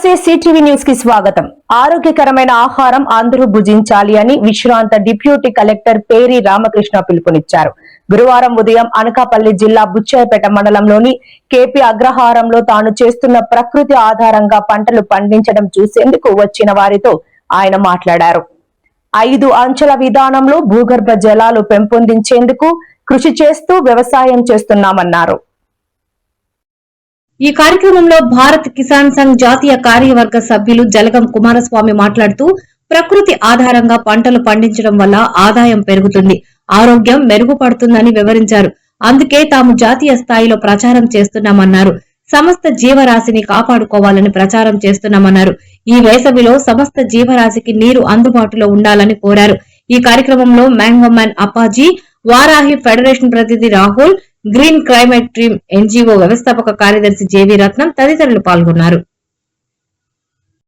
నమస్తే CTV news కి స్వాగతం. ఆరోగ్యకరమైన ఆహారం అందరూ భుజించాలి అని విశ్రాంత డిప్యూటీ కలెక్టర్ పేరి రామకృష్ణ పిలుపునిచ్చారు. గురువారం ఉదయం అనకాపల్లి జిల్లా బుచ్చాయిపేట మండలంలోని కేపీ అగ్రహారంలో తాను చేస్తున్న ప్రకృతి ఆధారంగా పంటలు పండించడం చూసేందుకు వచ్చిన వారితో ఆయన మాట్లాడారు. 5 అంచెల విధానంలో భూగర్భ జలాలు పెంపొందించేందుకు కృషి చేస్తూ వ్యవసాయం చేస్తున్నామన్నారు. ఈ కార్యక్రమంలో భారత్ కిసాన్ సంఘ్ జాతీయ కార్యవర్గ సభ్యులు జలగం కుమారస్వామి మాట్లాడుతూ ప్రకృతి ఆధారంగా పంటలు పండించడం వల్ల ఆదాయం పెరుగుతుంది, ఆరోగ్యం మెరుగుపడుతుందని వివరించారు. అందుకే తాము జాతీయ స్థాయిలో ప్రచారం చేస్తున్నామన్నారు. సమస్త జీవరాశిని కాపాడుకోవాలని ప్రచారం చేస్తున్నామన్నారు. ఈ వేసవిలో సమస్త జీవరాశికి నీరు అందుబాటులో ఉండాలని కోరారు. ఈ కార్యక్రమంలో mango man Appaji, Varahi federation ప్రతినిధి Rahul, green climate team NGO వ్యవస్థాపక కార్యదర్శి జేవీ రత్నం తదితరులు పాల్గొన్నారు.